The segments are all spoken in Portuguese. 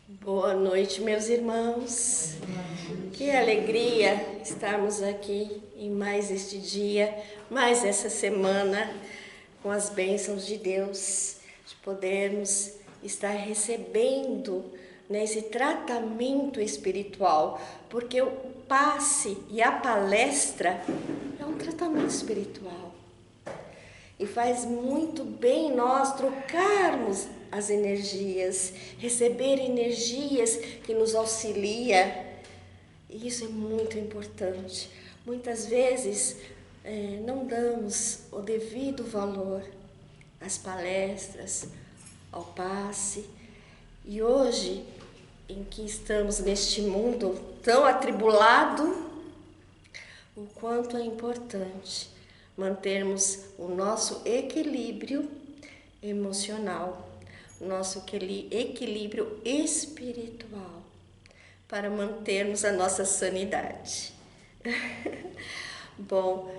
Boa noite, meus irmãos. Que alegria estarmos aqui em mais este dia, mais essa semana, com as bênçãos de Deus, de podermos estar recebendo esse tratamento espiritual, porque o passe e a palestra é um tratamento espiritual. E faz muito bem nós trocarmos as energias, receber energias que nos auxiliam. E isso é muito importante. Muitas vezes não damos o devido valor às palestras, ao passe. E hoje, em que estamos neste mundo tão atribulado, o quanto é importante mantermos o nosso equilíbrio emocional, o nosso equilíbrio espiritual, para mantermos a nossa sanidade. Bom,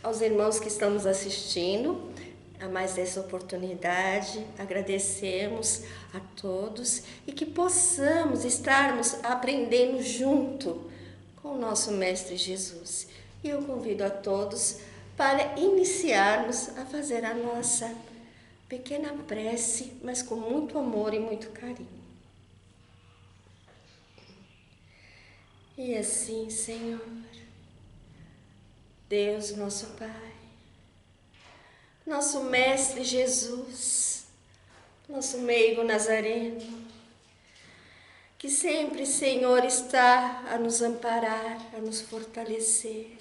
aos irmãos que estão nos assistindo, a mais essa oportunidade, agradecemos a todos e que possamos estarmos aprendendo junto com o nosso Mestre Jesus. E eu convido a todos para iniciarmos a fazer a nossa pequena prece, mas com muito amor e muito carinho. E assim, Senhor, Deus nosso Pai, nosso Mestre Jesus, nosso meigo Nazareno, que sempre, Senhor, está a nos amparar, a nos fortalecer.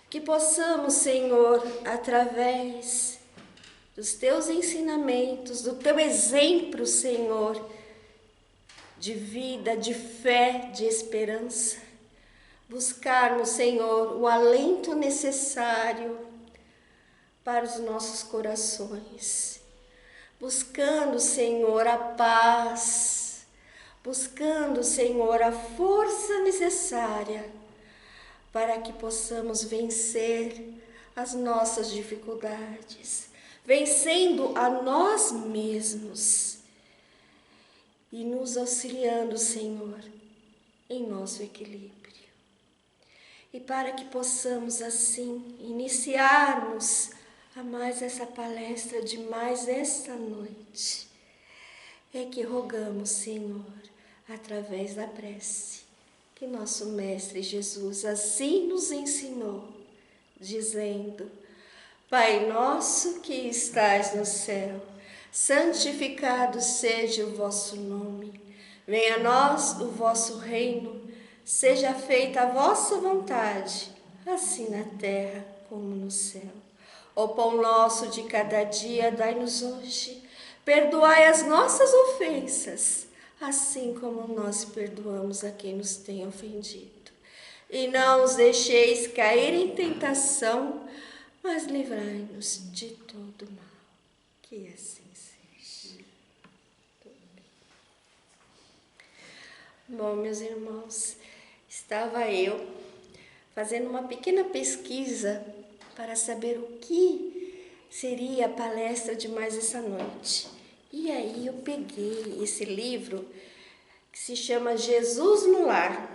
Que possamos, Senhor, através dos Teus ensinamentos, do Teu exemplo, Senhor, de vida, de fé, de esperança, buscarmos, Senhor, o alento necessário para os nossos corações, buscando, Senhor, a paz, buscando, Senhor, a força necessária para que possamos vencer as nossas dificuldades, vencendo a nós mesmos e nos auxiliando, Senhor, em nosso equilíbrio. E para que possamos assim iniciarmos a mais essa palestra de mais esta noite, é que rogamos, Senhor, através da prece, que nosso Mestre Jesus assim nos ensinou, dizendo: Pai nosso que estais no céu, santificado seja o vosso nome. Venha a nós o vosso reino, seja feita a vossa vontade, assim na terra como no céu. O pão nosso de cada dia dai-nos hoje, perdoai as nossas ofensas, assim como nós perdoamos a quem nos tem ofendido. E não os deixeis cair em tentação, mas livrai-nos de todo mal. Que assim seja. Bom, meus irmãos, estava eu fazendo uma pequena pesquisa para saber o que seria a palestra de mais essa noite. E aí eu peguei esse livro que se chama Jesus no Lar.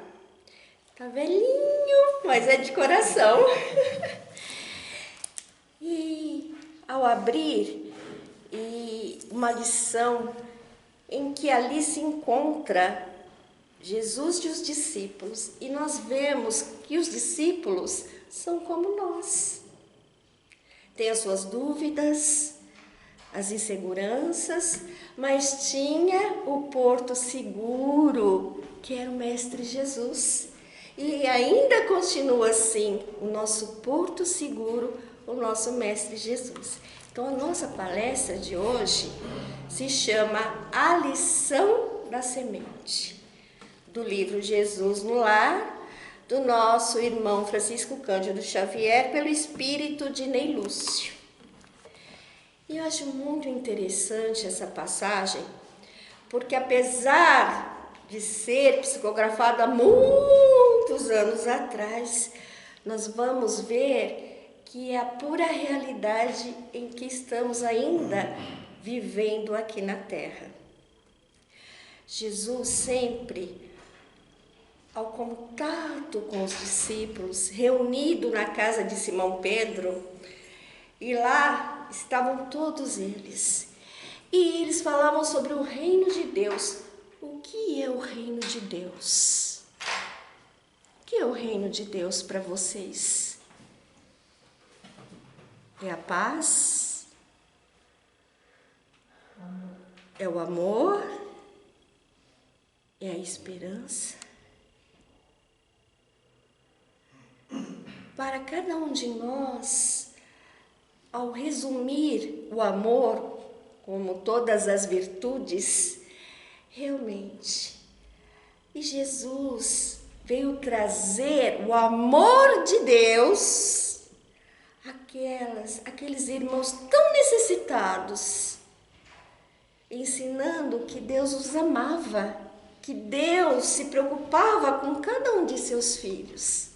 Tá velhinho, mas é de coração. E ao abrir, uma lição em que ali se encontra Jesus e os discípulos, e nós vemos que os discípulos são como nós. Tem as suas dúvidas, as inseguranças, mas tinha o porto seguro, que era o Mestre Jesus. E ainda continua assim, o nosso porto seguro, o nosso Mestre Jesus. Então a nossa palestra de hoje se chama A Lição da Semente, do livro Jesus no Lar, do nosso irmão Francisco Cândido Xavier, pelo espírito de Ney Lúcio. E eu acho muito interessante essa passagem, porque apesar de ser psicografada há muitos anos atrás, nós vamos ver que é a pura realidade em que estamos ainda vivendo aqui na Terra. Jesus sempre, ao contato com os discípulos, reunido na casa de Simão Pedro, e lá estavam todos eles. E eles falavam sobre o reino de Deus. O que é o reino de Deus? O que é o reino de Deus para vocês? É a paz? É o amor? É a esperança? Para cada um de nós, ao resumir o amor, como todas as virtudes, realmente, e Jesus veio trazer o amor de Deus àqueles irmãos tão necessitados, ensinando que Deus os amava, que Deus se preocupava com cada um de seus filhos.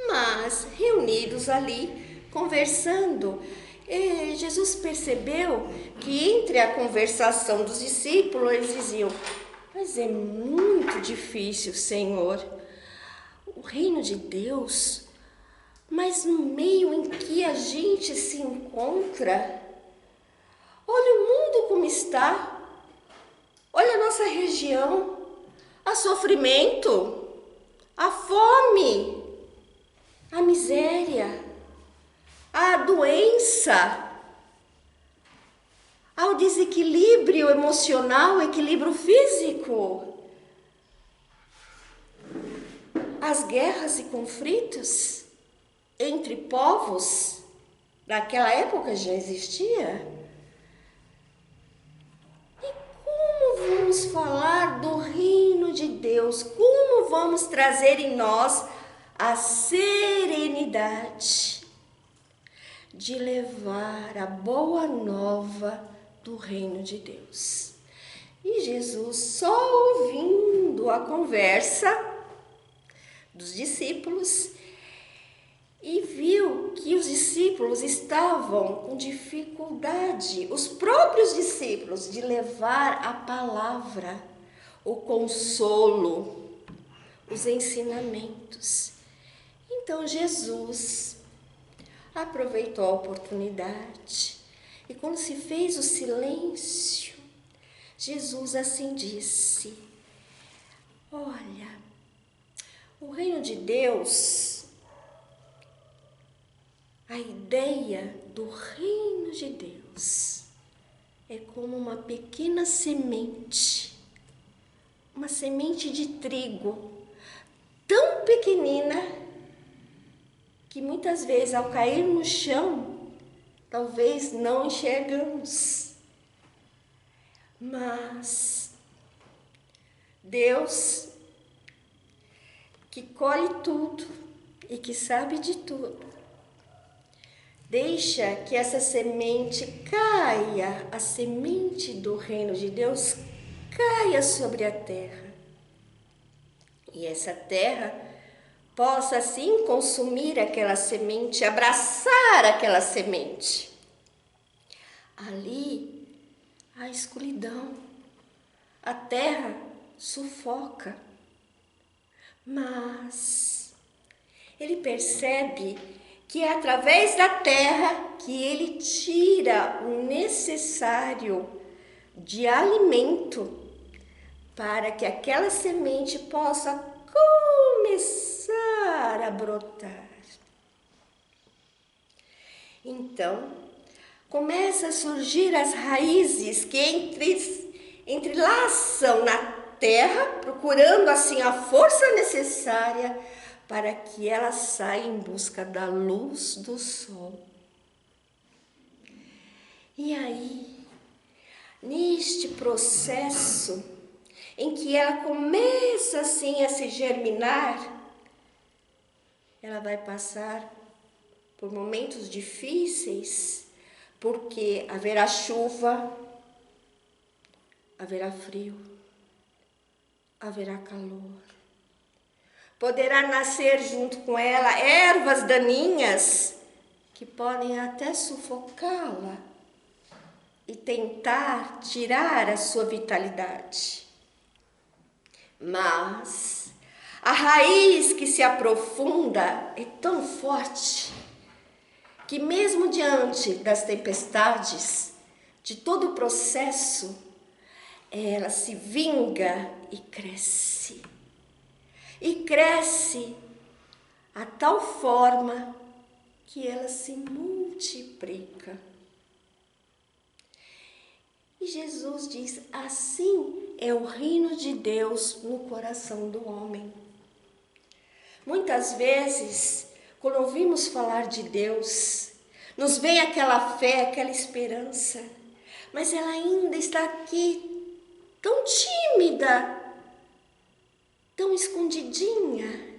Mas, reunidos ali, conversando, Jesus percebeu que entre a conversação dos discípulos, eles diziam: mas é muito difícil, Senhor, o reino de Deus, mas no meio em que a gente se encontra, olha o mundo como está, olha a nossa região, há sofrimento, há fome, a miséria, a doença, ao desequilíbrio emocional, equilíbrio físico, as guerras e conflitos entre povos, naquela época já existia. E como vamos falar do reino de Deus? Como vamos trazer em nós a serenidade de levar a boa nova do reino de Deus? E Jesus, só ouvindo a conversa dos discípulos, e viu que os discípulos estavam com dificuldade, os próprios discípulos, de levar a palavra, o consolo, os ensinamentos. Então Jesus aproveitou a oportunidade e, quando se fez o silêncio, Jesus assim disse: olha, o reino de Deus, a ideia do reino de Deus é como uma pequena semente, uma semente de trigo, tão pequenina que muitas vezes, ao cair no chão, talvez não enxergamos. Mas Deus, que colhe tudo e que sabe de tudo, deixa que essa semente caia, a semente do reino de Deus caia sobre a terra. E essa terra possa assim consumir aquela semente, abraçar aquela semente. Ali a escuridão, a terra sufoca, mas ele percebe que é através da terra que ele tira o necessário de alimento para que aquela semente possa começar a brotar. Então, começa a surgir as raízes que entrelaçam na terra, procurando assim a força necessária para que ela saia em busca da luz do sol. E aí, neste processo em que ela começa assim a se germinar, ela vai passar por momentos difíceis, porque haverá chuva, haverá frio, haverá calor. Poderá nascer junto com ela ervas daninhas que podem até sufocá-la. e tentar tirar a sua vitalidade. Mas a raiz que se aprofunda é tão forte que mesmo diante das tempestades, de todo o processo, ela se vinga e cresce. E cresce a tal forma que ela se multiplica. E Jesus diz, assim é o reino de Deus no coração do homem. Muitas vezes, quando ouvimos falar de Deus, nos vem aquela fé, aquela esperança, mas ela ainda está aqui, tão tímida, tão escondidinha,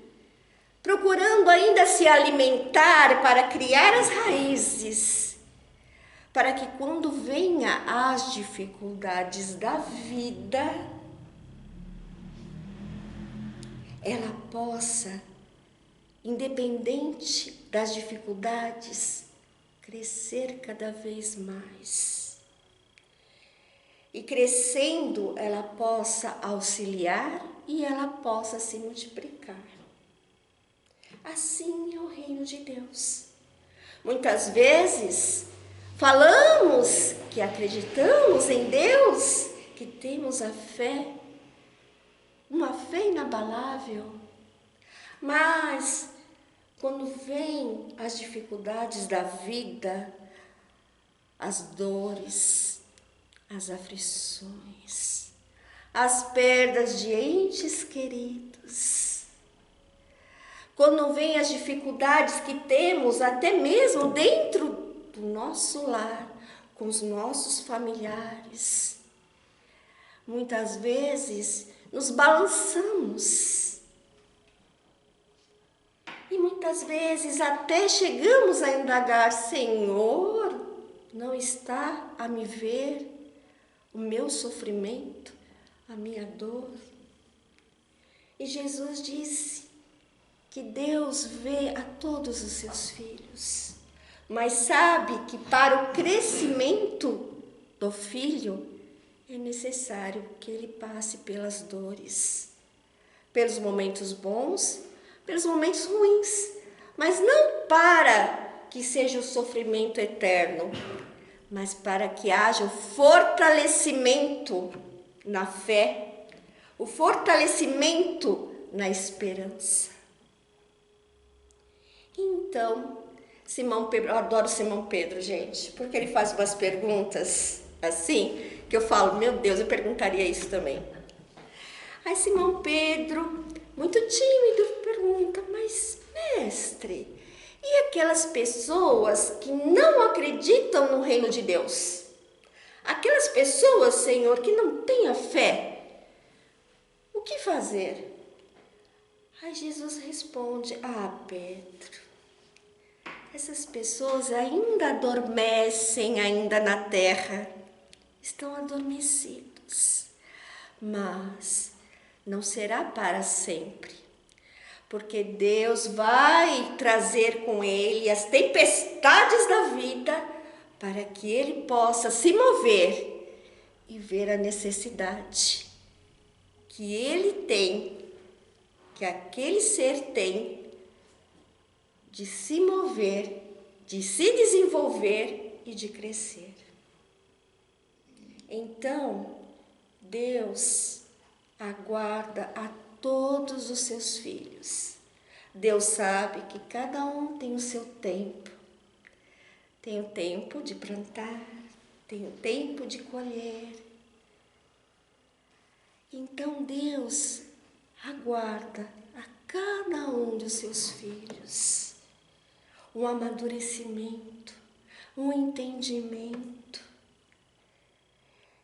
procurando ainda se alimentar para criar as raízes, para que quando venha as dificuldades da vida, ela possa, independente das dificuldades, crescer cada vez mais. E crescendo, ela possa auxiliar e ela possa se multiplicar. Assim é o reino de Deus. Muitas vezes falamos que acreditamos em Deus, que temos a fé, uma fé inabalável, mas quando vêm as dificuldades da vida, as dores, as aflições, as perdas de entes queridos, quando vêm as dificuldades que temos até mesmo dentro do nosso lar, com os nossos familiares, muitas vezes nos balançamos e muitas vezes até chegamos a indagar, Senhor, não está a me ver o meu sofrimento, a minha dor? E Jesus disse que Deus vê a todos os seus filhos, mas sabe que para o crescimento do filho é necessário que ele passe pelas dores, pelos momentos bons, pelos momentos ruins, mas não para que seja o sofrimento eterno, mas para que haja o fortalecimento na fé, o fortalecimento na esperança. Então, Simão Pedro, eu adoro Simão Pedro, gente, porque ele faz umas perguntas assim, que eu falo, meu Deus, eu perguntaria isso também. Aí Simão Pedro, muito tímido, pergunta, mas mestre, e aquelas pessoas que não acreditam no reino de Deus? Aquelas pessoas, Senhor, que não têm a fé, o que fazer? Aí Jesus responde, Pedro, essas pessoas ainda adormecem ainda na terra, estão adormecidos, mas não será para sempre, porque Deus vai trazer com ele as tempestades da vida para que ele possa se mover e ver a necessidade que ele tem, que aquele ser tem, de se mover, de se desenvolver e de crescer. Então, Deus aguarda a todos os seus filhos. Deus sabe que cada um tem o seu tempo. Tem o tempo de plantar, tem o tempo de colher. Então, Deus aguarda a cada um dos seus filhos um amadurecimento, um entendimento.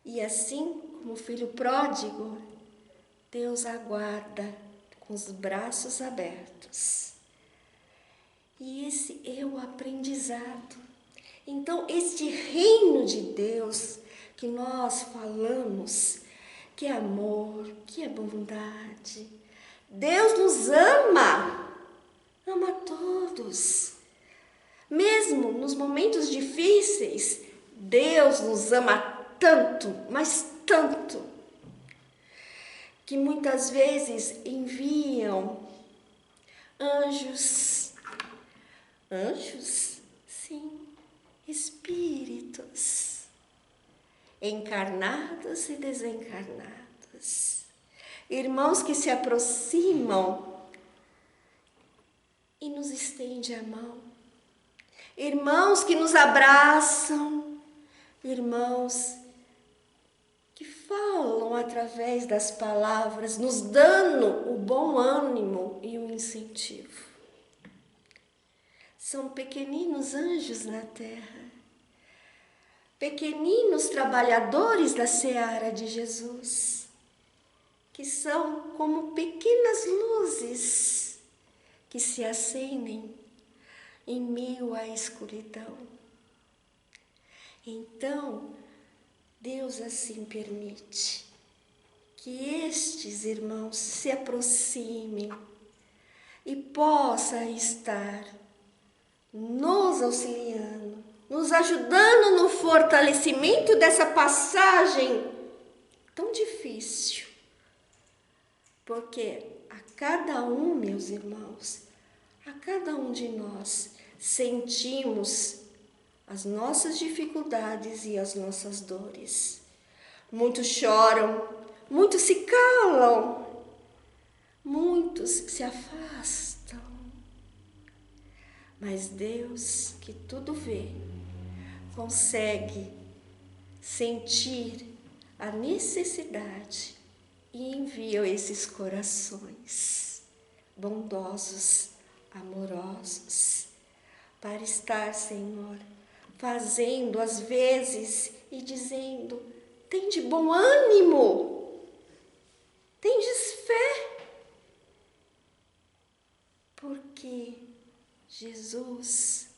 E assim como o filho pródigo, Deus aguarda com os braços abertos. E esse é o aprendizado. Então, este reino de Deus que nós falamos, que é amor, que é bondade, Deus nos ama a todos. Mesmo nos momentos difíceis, Deus nos ama tanto, mas tanto, que muitas vezes enviam anjos, sim, espíritos, encarnados e desencarnados, irmãos que se aproximam e nos estendem a mão, irmãos que nos abraçam, irmãos que falam através das palavras, nos dando o bom ânimo e o incentivo. São pequeninos anjos na terra, pequeninos trabalhadores da seara de Jesus, que são como pequenas luzes que se acendem em meio à escuridão. Então, Deus assim permite que estes irmãos se aproximem e possa estar nos auxiliando, nos ajudando no fortalecimento dessa passagem tão difícil. Porque a cada um, meus irmãos, a cada um de nós sentimos as nossas dificuldades e as nossas dores. Muitos choram, muitos se calam, muitos se afastam. Mas Deus, que tudo vê, consegue sentir a necessidade e envia esses corações bondosos, amorosos, para estar, Senhor, fazendo às vezes e dizendo: tende bom ânimo, tendes fé, porque Jesus,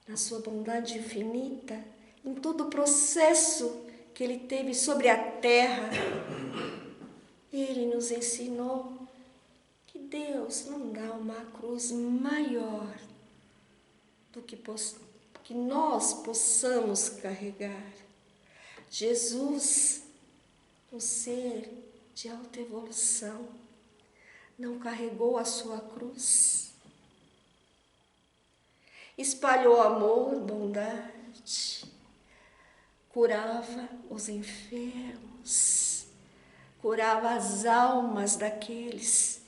na sua bondade infinita, em todo o processo que Ele teve sobre a terra, Ele nos ensinou que Deus não dá uma cruz maior do que nós possamos carregar. Jesus, um ser de alta evolução, não carregou a sua cruz. Espalhou amor, bondade, curava os enfermos, curava as almas daqueles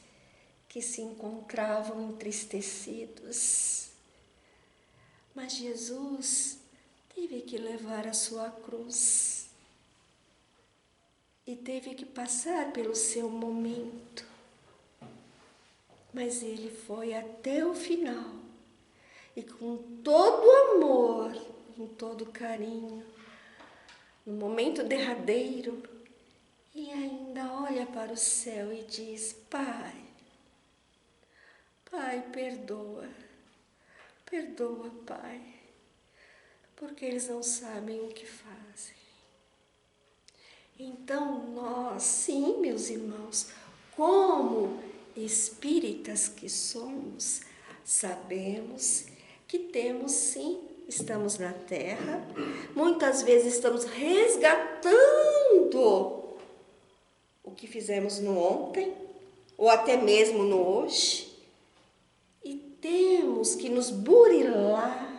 que se encontravam entristecidos. Mas Jesus teve que levar a sua cruz e teve que passar pelo seu momento. Mas Ele foi até o final e com todo amor, com todo carinho, no momento derradeiro, e ainda olha para o céu e diz: Pai, perdoa, Pai, porque eles não sabem o que fazem. Então nós, sim, meus irmãos, como espíritas que somos, sabemos que temos, sim, estamos na Terra, muitas vezes estamos resgatando o que fizemos no ontem, ou até mesmo no hoje, e temos que nos burilar,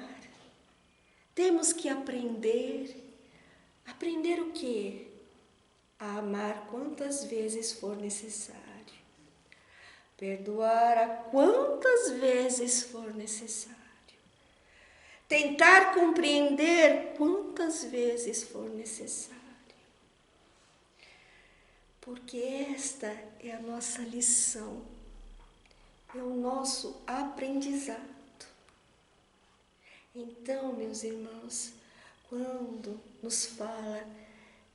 temos que aprender o quê? A amar quantas vezes for necessário, perdoar a quantas vezes for necessário, tentar compreender quantas vezes for necessário, porque esta é a nossa lição, é o nosso aprendizado. Então, meus irmãos, quando nos fala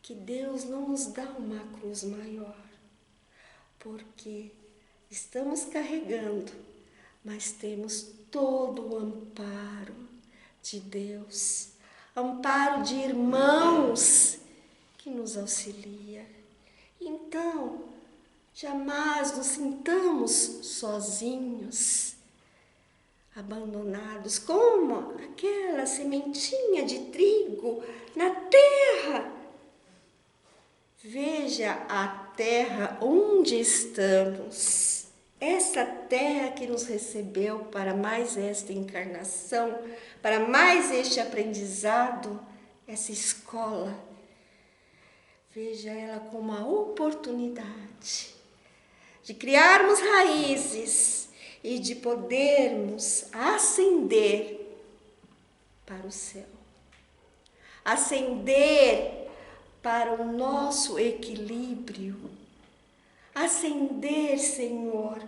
que Deus não nos dá uma cruz maior, porque estamos carregando, mas temos todo o amparo de Deus, amparo de irmãos que nos auxilia. Então, jamais nos sintamos sozinhos. abandonados, como aquela sementinha de trigo na terra. Veja a terra onde estamos, essa terra que nos recebeu para mais esta encarnação, para mais este aprendizado, essa escola. Veja ela como uma oportunidade de criarmos raízes e de podermos ascender para o céu, ascender para o nosso equilíbrio, ascender, Senhor,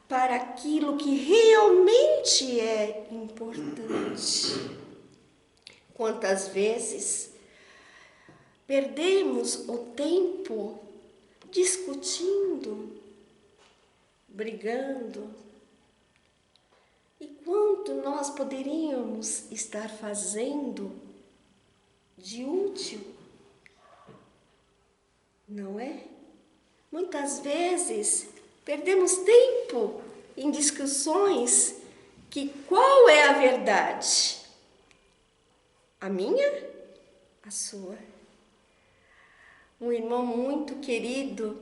para aquilo que realmente é importante. Quantas vezes perdemos o tempo discutindo, brigando, e quanto nós poderíamos estar fazendo de útil, não é? Muitas vezes perdemos tempo em discussões que qual é a verdade? A minha? A sua? Um irmão muito querido,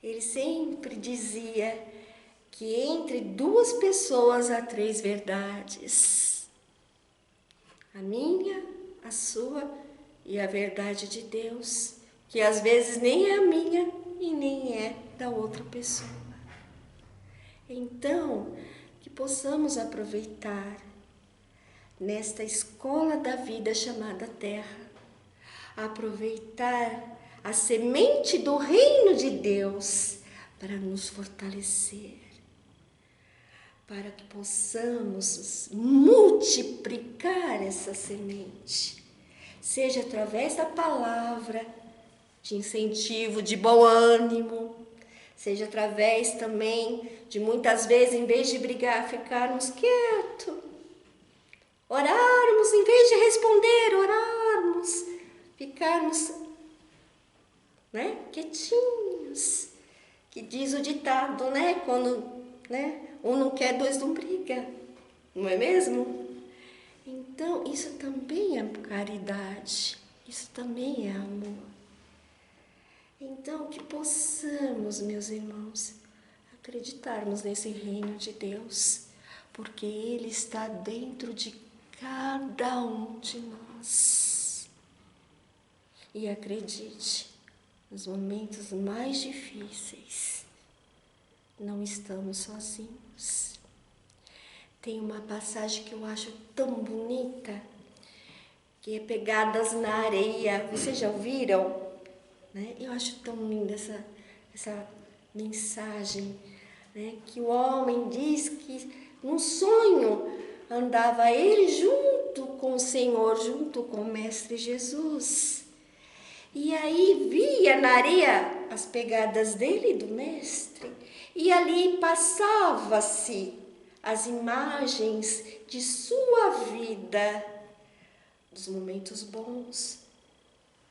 ele sempre dizia que entre duas pessoas há três verdades. A minha, a sua e a verdade de Deus, que às vezes nem é a minha e nem é da outra pessoa. Então, que possamos aproveitar nesta escola da vida chamada Terra, aproveitar a semente do reino de Deus para nos fortalecer, para que possamos multiplicar essa semente, seja através da palavra de incentivo, de bom ânimo, seja através também de muitas vezes, em vez de brigar, ficarmos quietos, orarmos, em vez de responder, orarmos, ficarmos, quietinhos, que diz o ditado, quando, um não quer, dois não briga, não é mesmo? Então, isso também é caridade, isso também é amor. Então, que possamos, meus irmãos, acreditarmos nesse reino de Deus, porque Ele está dentro de cada um de nós. E acredite, nos momentos mais difíceis, não estamos sozinhos. Tem uma passagem que eu acho tão bonita, que é Pegadas na Areia. Vocês já ouviram? Eu acho tão linda essa mensagem, que o homem diz que num sonho andava ele junto com o Senhor, junto com o Mestre Jesus. E aí via na areia as pegadas dele e do Mestre, e ali passava-se as imagens de sua vida, dos momentos bons,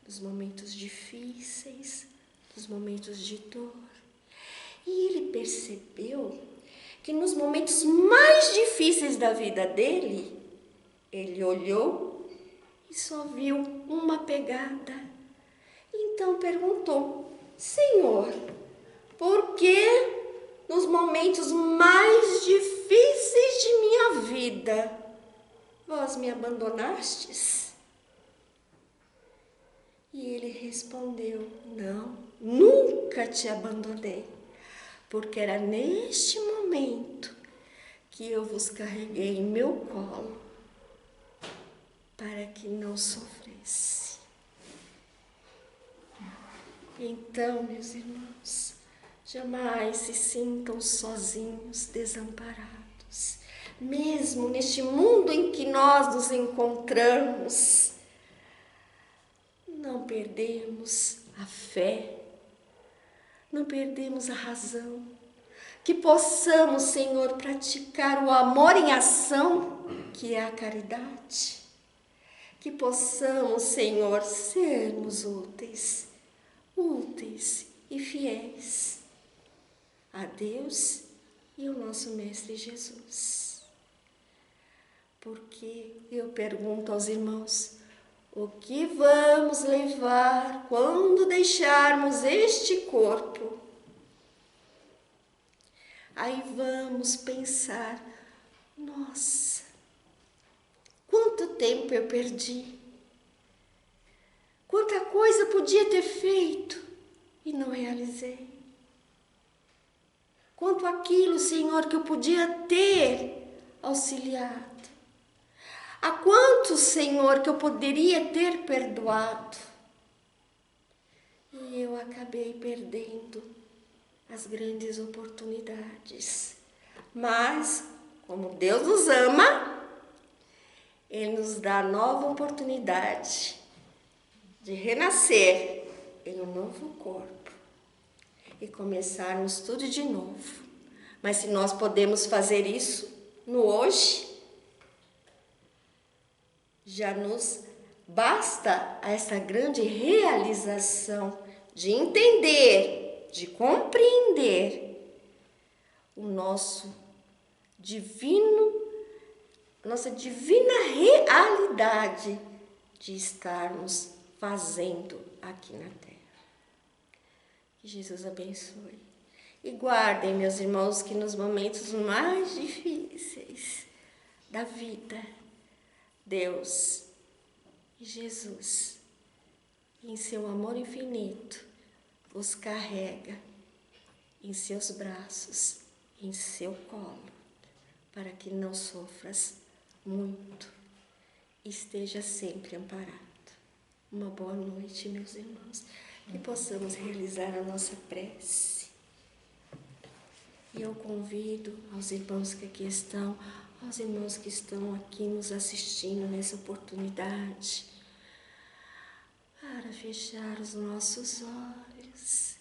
dos momentos difíceis, dos momentos de dor. E ele percebeu que nos momentos mais difíceis da vida dele, ele olhou e só viu uma pegada. Então perguntou: Senhor, por que nos momentos mais difíceis de minha vida vós me abandonastes? E ele respondeu: não, nunca te abandonei, porque era neste momento que eu vos carreguei em meu colo para que não sofresse. Então, meus irmãos, jamais se sintam sozinhos, desamparados. Mesmo neste mundo em que nós nos encontramos, não perdemos a fé, não perdemos a razão. Que possamos, Senhor, praticar o amor em ação, que é a caridade. Que possamos, Senhor, sermos úteis e fiéis a Deus e ao nosso Mestre Jesus. Porque eu pergunto aos irmãos, o que vamos levar quando deixarmos este corpo? Aí vamos pensar, nossa, quanto tempo eu perdi, quanta coisa podia ter feito e não realizei. Quanto aquilo, Senhor, que eu podia ter auxiliado. A quanto, Senhor, que eu poderia ter perdoado. E eu acabei perdendo as grandes oportunidades. Mas, como Deus nos ama, Ele nos dá a nova oportunidade de renascer em um novo corpo e começarmos tudo de novo. Mas se nós podemos fazer isso no hoje, já nos basta essa grande realização de entender, de compreender o nossa divina realidade de estarmos fazendo aqui na terra. Que Jesus abençoe. E guardem, meus irmãos, que nos momentos mais difíceis da vida, Deus e Jesus, em seu amor infinito, os carrega em seus braços, em seu colo, para que não sofras muito e esteja sempre amparado. Uma boa noite, meus irmãos, que possamos realizar a nossa prece. E eu convido aos irmãos que aqui estão, aos irmãos que estão aqui nos assistindo nessa oportunidade, para fechar os nossos olhos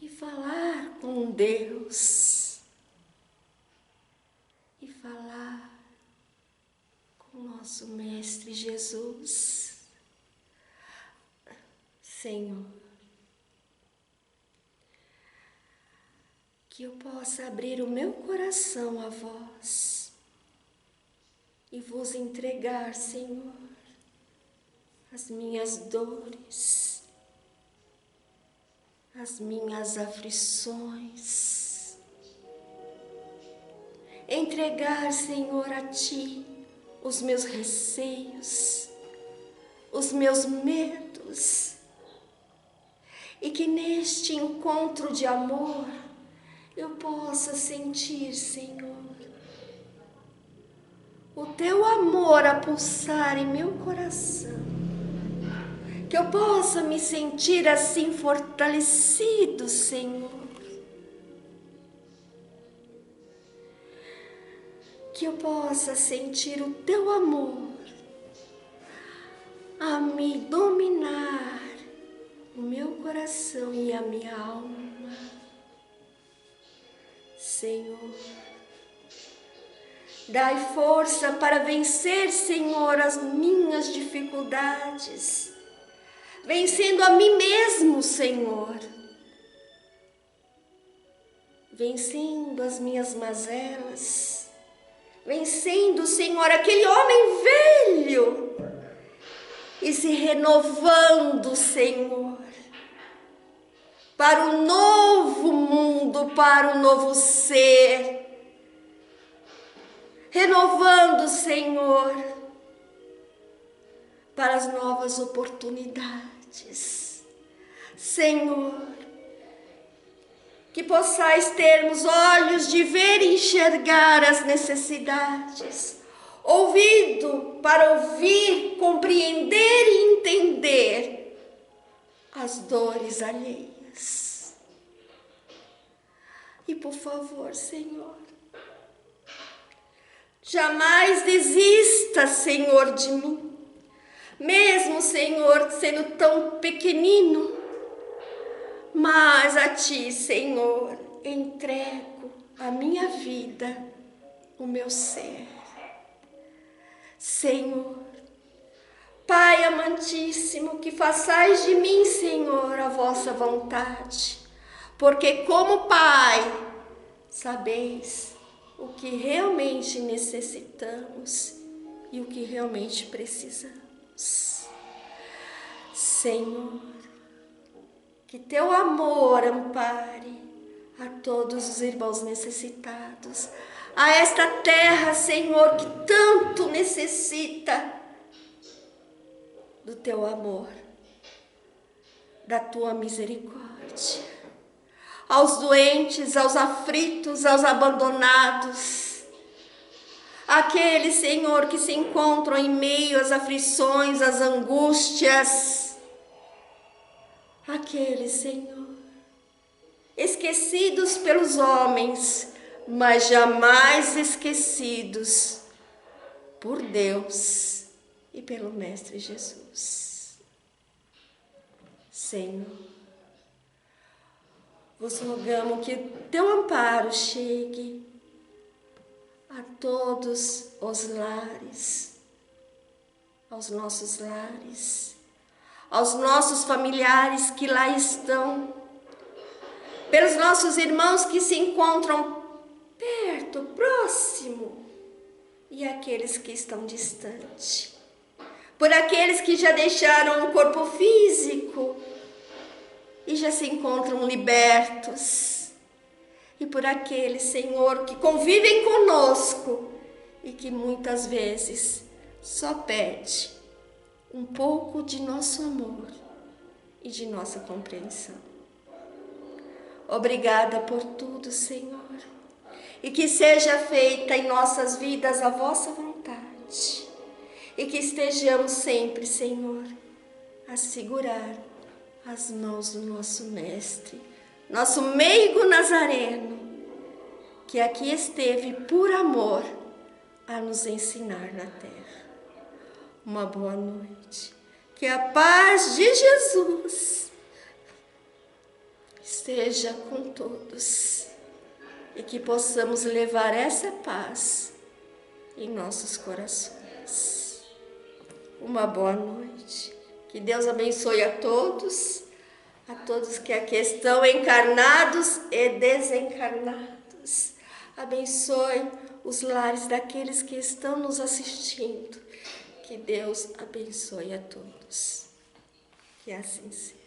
e falar com Deus, e falar com o nosso Mestre Jesus. Senhor, que eu possa abrir o meu coração a vós e vos entregar, Senhor, as minhas dores, as minhas aflições. Entregar, Senhor, a Ti os meus receios, os meus medos, e que neste encontro de amor eu possa sentir, Senhor, o Teu amor a pulsar em meu coração, que eu possa me sentir assim fortalecido, Senhor, que eu possa sentir o Teu amor a me dominar o meu coração e a minha alma. Senhor, dai força para vencer, Senhor, as minhas dificuldades, vencendo a mim mesmo, Senhor, vencendo as minhas mazelas, vencendo, Senhor, aquele homem velho e se renovando, Senhor, para o novo mundo, para o novo ser, renovando, Senhor, para as novas oportunidades. Senhor, que possais termos olhos de ver e enxergar as necessidades, ouvido para ouvir, compreender e entender as dores alheias. E por favor, Senhor, jamais desista, Senhor, de mim. Mesmo, Senhor, sendo tão pequenino, mas a Ti, Senhor, entrego a minha vida, o meu ser. Senhor, Pai amantíssimo, que façais de mim, Senhor, a vossa vontade, porque como Pai, sabeis o que realmente necessitamos e o que realmente precisamos. Senhor, que teu amor ampare a todos os irmãos necessitados, a esta terra, Senhor, que tanto necessita do teu amor, da tua misericórdia. Aos doentes, aos aflitos, aos abandonados, aqueles, Senhor, que se encontram em meio às aflições, às angústias, aqueles, Senhor, esquecidos pelos homens, mas jamais esquecidos por Deus e pelo Mestre Jesus. Senhor, vos rogamos que teu amparo chegue a todos os lares, aos nossos lares, aos nossos familiares que lá estão, pelos nossos irmãos que se encontram perto, próximo, e aqueles que estão distantes, por aqueles que já deixaram o corpo físico e já se encontram libertos, e por aqueles, Senhor, que convivem conosco e que muitas vezes só pede um pouco de nosso amor e de nossa compreensão. Obrigada por tudo, Senhor, e que seja feita em nossas vidas a vossa vontade, e que estejamos sempre, Senhor, a segurar as mãos do nosso Mestre, nosso meigo Nazareno, que aqui esteve por amor a nos ensinar na terra. Uma boa noite. Que a paz de Jesus esteja com todos e que possamos levar essa paz em nossos corações. Uma boa noite. Que Deus abençoe a todos que aqui estão encarnados e desencarnados. Abençoe os lares daqueles que estão nos assistindo. Que Deus abençoe a todos. Que assim seja.